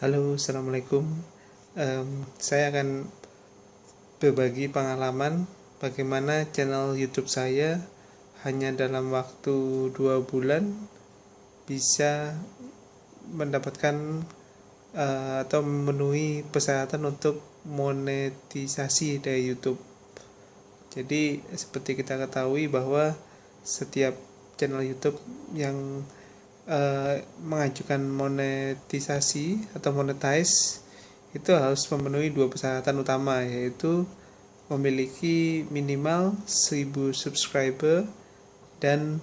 Halo, Assalamualaikum. Saya akan berbagi pengalaman bagaimana channel YouTube saya hanya dalam waktu 2 bulan bisa mendapatkan atau memenuhi persyaratan untuk monetisasi dari YouTube. Jadi seperti kita ketahui bahwa setiap channel YouTube yang mengajukan monetisasi atau monetize itu harus memenuhi dua persyaratan utama, yaitu memiliki minimal 1000 subscriber dan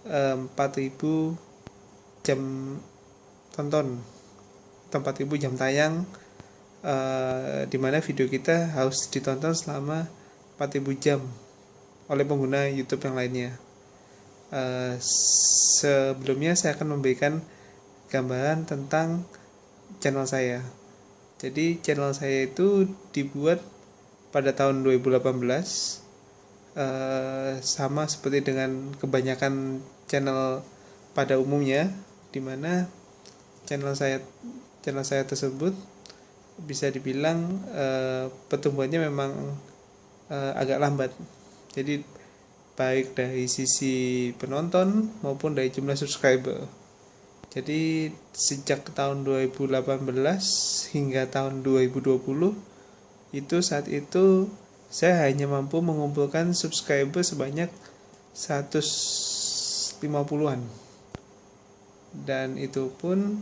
4000 jam tonton atau 4000 jam tayang, di mana video kita harus ditonton selama 4000 jam oleh pengguna YouTube yang lainnya. Sebelumnya saya akan memberikan gambaran tentang channel saya. Jadi channel saya itu dibuat pada tahun 2018, sama seperti dengan kebanyakan channel pada umumnya, dimana channel saya tersebut bisa dibilang pertumbuhannya memang agak lambat. Jadi baik dari sisi penonton maupun dari jumlah subscriber. Jadi sejak tahun 2018 hingga tahun 2020 saat itu saya hanya mampu mengumpulkan subscriber sebanyak 150-an. Dan itu pun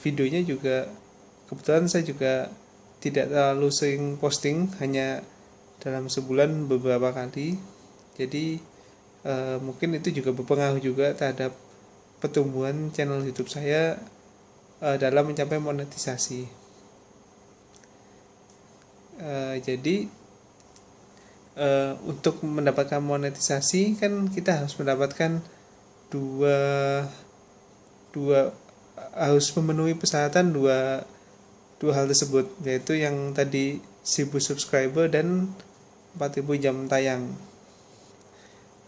videonya juga kebetulan saya juga tidak terlalu sering posting, hanya dalam sebulan beberapa kali. Jadi mungkin itu juga berpengaruh juga terhadap pertumbuhan channel YouTube saya dalam mencapai monetisasi. Jadi untuk mendapatkan monetisasi kan kita harus mendapatkan dua harus memenuhi persyaratan dua hal tersebut, yaitu yang tadi 1000 subscriber dan 4000 jam tayang.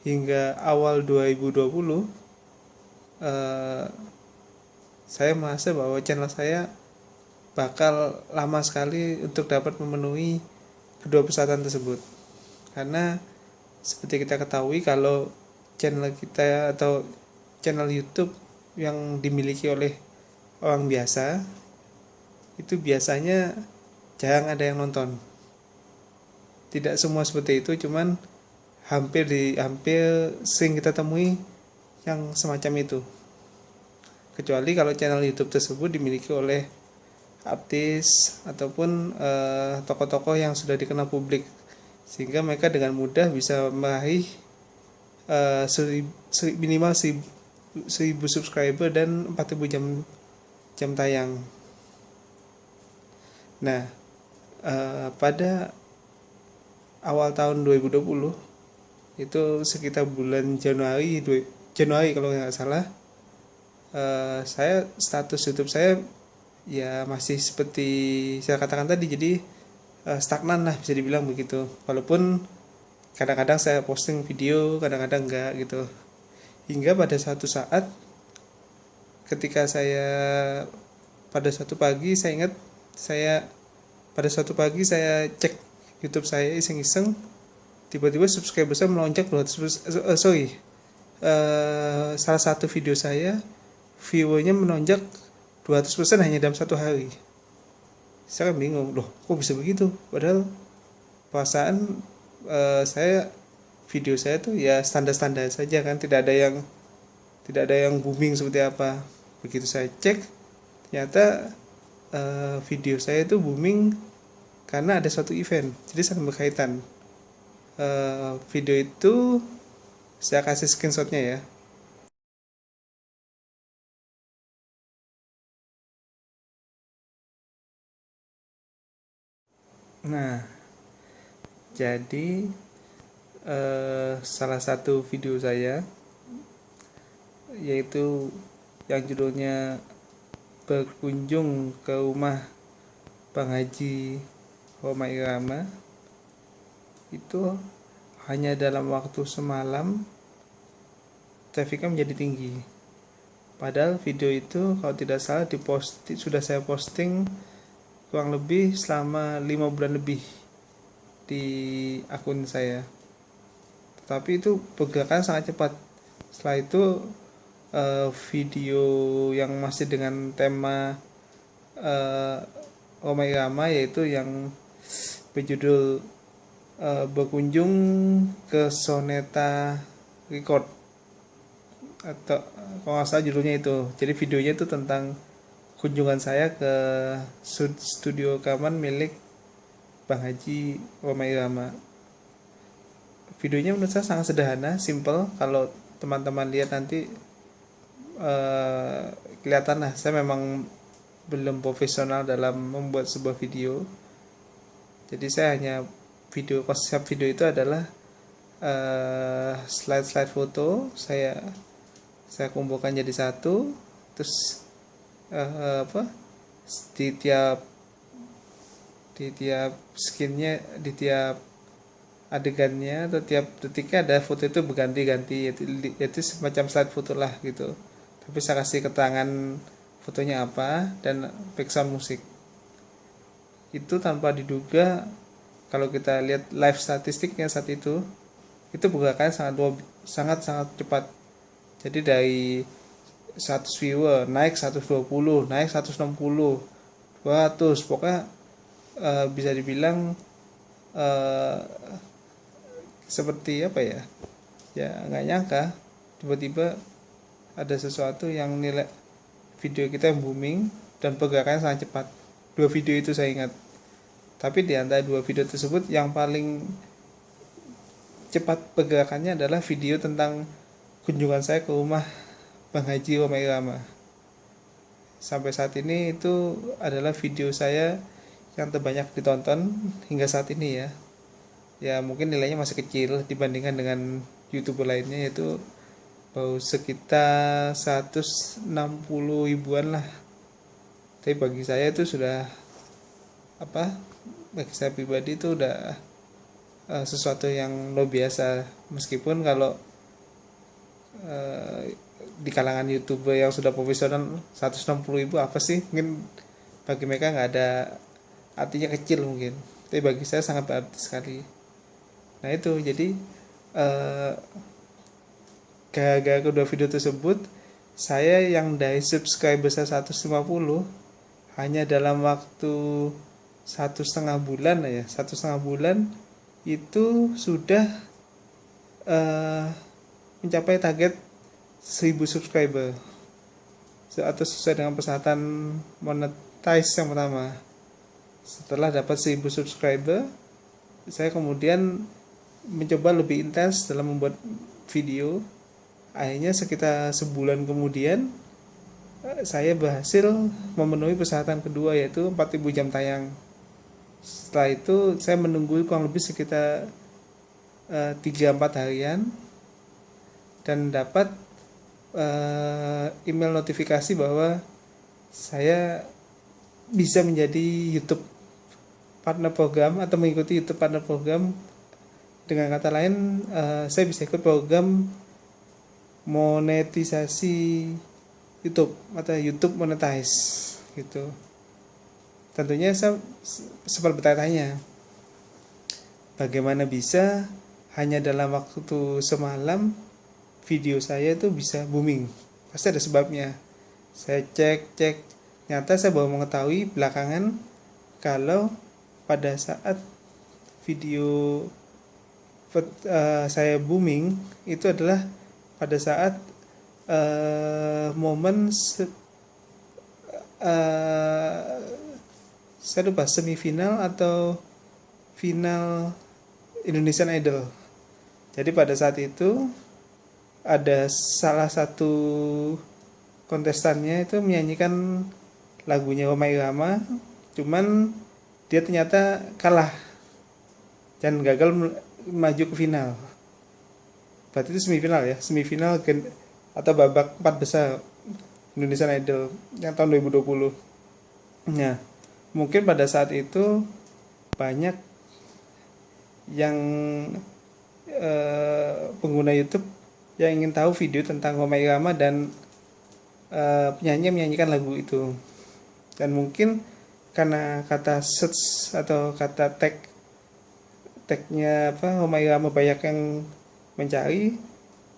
Hingga awal 2020 saya merasa bahwa channel saya bakal lama sekali untuk dapat memenuhi kedua persyaratan tersebut, karena seperti kita ketahui kalau channel kita atau channel YouTube yang dimiliki oleh orang biasa itu biasanya jarang ada yang nonton. Tidak semua seperti itu, cuman hampir sering kita temui yang semacam itu. Kecuali kalau channel YouTube tersebut dimiliki oleh artis ataupun tokoh-tokoh yang sudah dikenal publik, sehingga mereka dengan mudah bisa meraih minimal 1000 subscriber dan 4000 jam tayang. Nah, pada awal tahun 2020 itu sekitar bulan Januari kalau nggak salah, saya status YouTube saya ya masih seperti saya katakan tadi, jadi stagnan lah bisa dibilang begitu. Walaupun kadang-kadang saya posting video, kadang-kadang enggak gitu. Hingga pada suatu saat ketika pada suatu pagi saya cek YouTube saya iseng-iseng, tiba-tiba subscriber saya melonjak 200%. Salah satu video saya viewernya melonjak 200% hanya dalam satu hari. Saya kan bingung, loh kok bisa begitu, padahal perasaan video saya tuh ya standar-standar saja kan, tidak ada yang booming seperti apa. Begitu saya cek, ternyata video saya itu booming karena ada suatu event, jadi sangat berkaitan. Video itu saya kasih screenshotnya ya. Nah, jadi salah satu video saya yaitu yang judulnya berkunjung ke rumah Bang Haji Rhoma Irama, itu hanya dalam waktu semalam trafficnya menjadi tinggi. Padahal video itu kalau tidak salah sudah saya posting kurang lebih selama 5 bulan lebih di akun saya. Tetapi itu pergerakan sangat cepat. Setelah itu video yang masih dengan tema Rhoma Irama, yaitu yang berjudul berkunjung ke Soneta Record, atau kalau nggak salah judulnya itu. Jadi videonya itu tentang kunjungan saya ke studio rekaman milik Bang Haji Rhoma Irama. Videonya menurut saya sangat sederhana, simple. Kalau teman-teman lihat nanti kelihatan lah, saya memang belum profesional dalam membuat sebuah video. Jadi saya hanya konsep video itu adalah slide foto saya kumpulkan jadi satu, terus di tiap skinnya, di tiap adegannya atau tiap detiknya ada foto itu berganti-ganti, yaitu semacam slide foto lah gitu. Tapi saya kasih keterangan fotonya apa dan background musik. Itu tanpa diduga, kalau kita lihat live statistiknya saat itu pergerakannya sangat cepat. Jadi dari 100 viewer naik 120, naik 160, 200, pokoknya bisa dibilang seperti apa ya nggak nyangka tiba-tiba ada sesuatu yang nilai video kita yang booming dan pergerakannya sangat cepat. 2 video itu saya ingat. Tapi di antara 2 video tersebut yang paling cepat pergerakannya adalah video tentang kunjungan saya ke rumah Bang Haji Rhoma Irama. Sampai saat ini itu adalah video saya yang terbanyak ditonton hingga saat ini ya. Ya mungkin nilainya masih kecil dibandingkan dengan YouTuber lainnya, yaitu baru sekitar 160 ribuan lah. Tapi bagi saya itu sudah bagi saya pribadi itu udah sesuatu yang luar biasa. Meskipun kalau di kalangan YouTuber yang sudah profesional 160 ribu apa sih, mungkin bagi mereka nggak ada artinya, kecil mungkin, tapi bagi saya sangat berarti sekali. Nah itu jadi gara-gara kedua video tersebut, saya yang dari subscriber saya 150 hanya dalam waktu 1,5 bulan ya, 1,5 bulan itu sudah mencapai target 1000 subscriber, atau sesuai dengan persyaratan monetize yang pertama. Setelah dapat 1000 subscriber, saya kemudian mencoba lebih intens dalam membuat video. Akhirnya sekitar sebulan kemudian saya berhasil memenuhi persyaratan kedua, yaitu 4000 jam tayang. Setelah itu saya menunggu kurang lebih sekitar 3-4 harian dan dapat email notifikasi bahwa saya bisa menjadi YouTube partner program atau mengikuti YouTube partner program. Dengan kata lain, saya bisa ikut program monetisasi YouTube atau YouTube monetize gitu. Tentunya saya sempat bertanya-tanya, bagaimana bisa hanya dalam waktu semalam video saya itu bisa booming? Pasti ada sebabnya. Saya cek, ternyata saya baru mengetahui belakangan kalau pada saat video saya booming itu adalah pada saat momen saya lupa semifinal atau final Indonesian Idol. Jadi pada saat itu ada salah satu kontestannya itu menyanyikan lagunya Rhoma Irama, cuman dia ternyata kalah dan gagal maju ke final. Berarti itu semifinal atau babak 4 besar Indonesian Idol yang tahun 2020. Nah, mungkin pada saat itu banyak yang pengguna YouTube yang ingin tahu video tentang Rhoma Irama dan penyanyi menyanyikan lagu itu. Dan mungkin karena kata search atau kata tagnya apa, Rhoma Irama banyak yang mencari,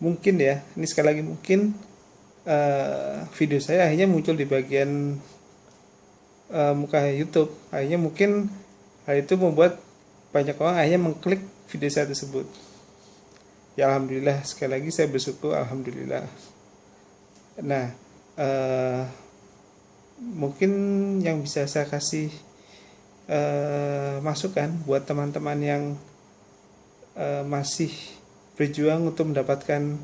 mungkin ya, ini sekali lagi mungkin, video saya akhirnya muncul di bagian muka YouTube. Akhirnya mungkin hal itu membuat banyak orang akhirnya mengklik video saya tersebut. Ya alhamdulillah, sekali lagi saya bersyukur, alhamdulillah. Nah, mungkin yang bisa saya kasih masukan buat teman-teman yang masih berjuang untuk mendapatkan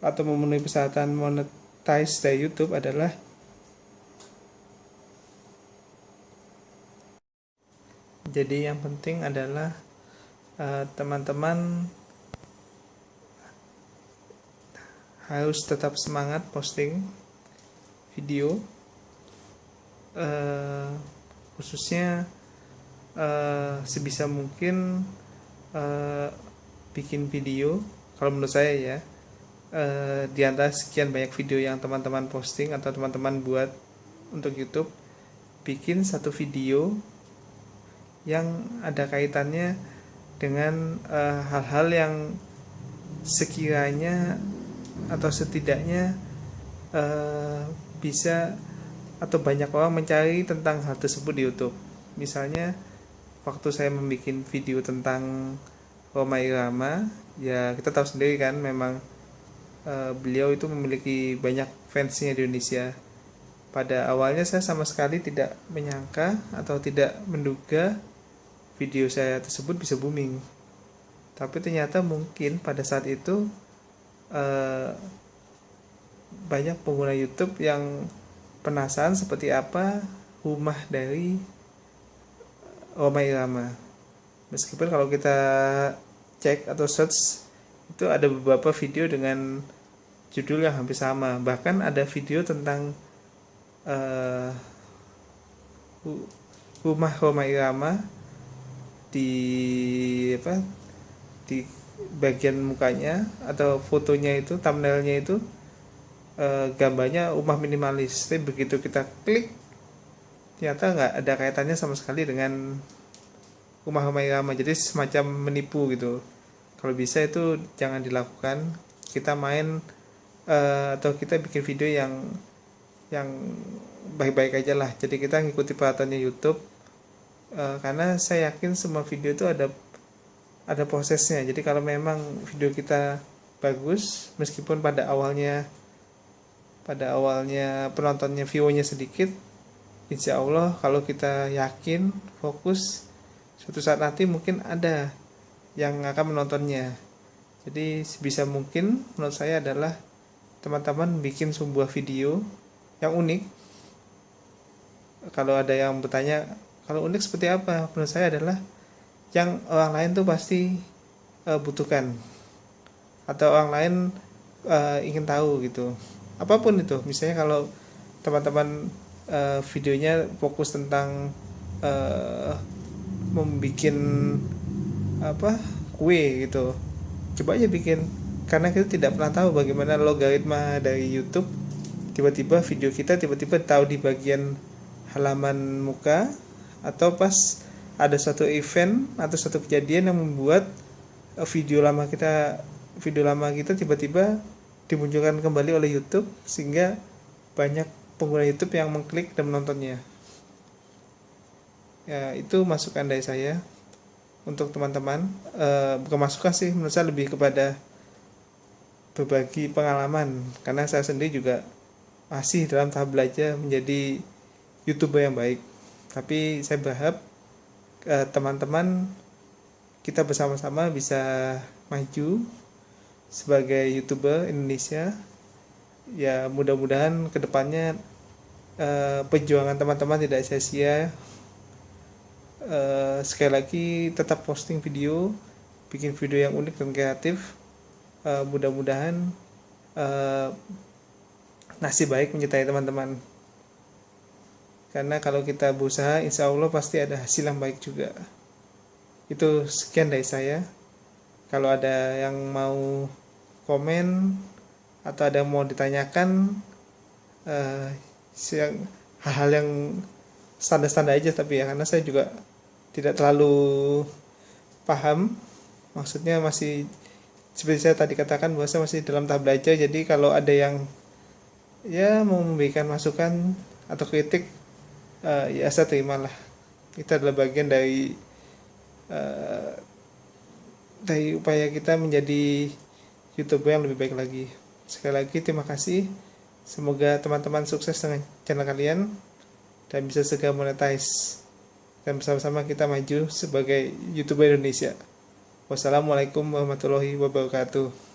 atau memenuhi persyaratan monetize dari YouTube adalah jadi yang penting adalah teman-teman harus tetap semangat posting video, khususnya sebisa mungkin bikin video. Kalau menurut saya ya, di antara sekian banyak video yang teman-teman posting atau teman-teman buat untuk YouTube, bikin satu video yang ada kaitannya dengan hal-hal yang sekiranya atau setidaknya bisa atau banyak orang mencari tentang hal tersebut di YouTube. Misalnya waktu saya membuat video tentang Rhoma Irama, ya kita tahu sendiri kan, memang beliau itu memiliki banyak fansnya di Indonesia. Pada awalnya saya sama sekali tidak menyangka atau tidak menduga video saya tersebut bisa booming. Tapi ternyata mungkin pada saat itu banyak pengguna YouTube yang penasaran seperti apa rumah dari Rhoma Irama. Meskipun kalau kita cek atau search, itu ada beberapa video dengan judul yang hampir sama. Bahkan ada video tentang rumah Rhoma Irama di bagian mukanya atau fotonya itu, thumbnailnya itu gambarnya rumah minimalis. Tapi begitu kita klik, ternyata nggak ada kaitannya sama sekali dengan rumah Rhoma Irama. Jadi semacam menipu gitu. Kalau bisa itu jangan dilakukan. Kita main atau kita bikin video yang baik-baik aja lah. Jadi kita ngikuti peraturannya YouTube. Karena saya yakin semua video itu ada prosesnya. Jadi kalau memang video kita bagus, meskipun pada awalnya penontonnya, view-nya sedikit, insya Allah kalau kita yakin, fokus, suatu saat nanti mungkin ada yang akan menontonnya. Jadi sebisa mungkin menurut saya adalah teman-teman bikin sebuah video yang unik. Kalau ada yang bertanya, kalau unik seperti apa? Menurut saya adalah yang orang lain tuh pasti butuhkan, atau orang lain ingin tahu gitu. Apapun itu, misalnya kalau teman-teman videonya fokus tentang membuat kue gitu, coba aja bikin. Karena kita tidak pernah tahu bagaimana logaritma dari YouTube. Tiba-tiba video kita tahu di bagian halaman muka, atau pas ada suatu event atau suatu kejadian yang membuat video lama kita tiba-tiba dimunculkan kembali oleh YouTube, sehingga banyak pengguna YouTube yang mengklik dan menontonnya. Ya, itu masukan dari saya untuk teman-teman. Bukan masukan sih, menurut saya lebih kepada berbagi pengalaman, karena saya sendiri juga masih dalam tahap belajar menjadi YouTuber yang baik. Tapi saya berharap teman-teman kita bersama-sama bisa maju sebagai YouTuber Indonesia. Ya mudah-mudahan kedepannya perjuangan teman-teman tidak sia-sia. Sekali lagi tetap posting video, bikin video yang unik dan kreatif. Mudah-mudahan nasib baik menyertai teman-teman. Karena kalau kita berusaha, insya Allah pasti ada hasil yang baik juga. Itu sekian dari saya. Kalau ada yang mau komen atau ada yang mau ditanyakan, hal-hal yang standar-standar aja tapi ya, karena saya juga tidak terlalu paham, maksudnya masih seperti saya tadi katakan bahwa saya masih dalam tahap belajar. Jadi kalau ada yang ya mau memberikan masukan atau kritik, ya saya terimalah. Itu adalah bagian dari upaya kita menjadi YouTuber yang lebih baik lagi. Sekali lagi terima kasih. Semoga teman-teman sukses dengan channel kalian dan bisa segera monetize, dan bersama-sama kita maju sebagai YouTuber Indonesia. Wassalamualaikum warahmatullahi wabarakatuh.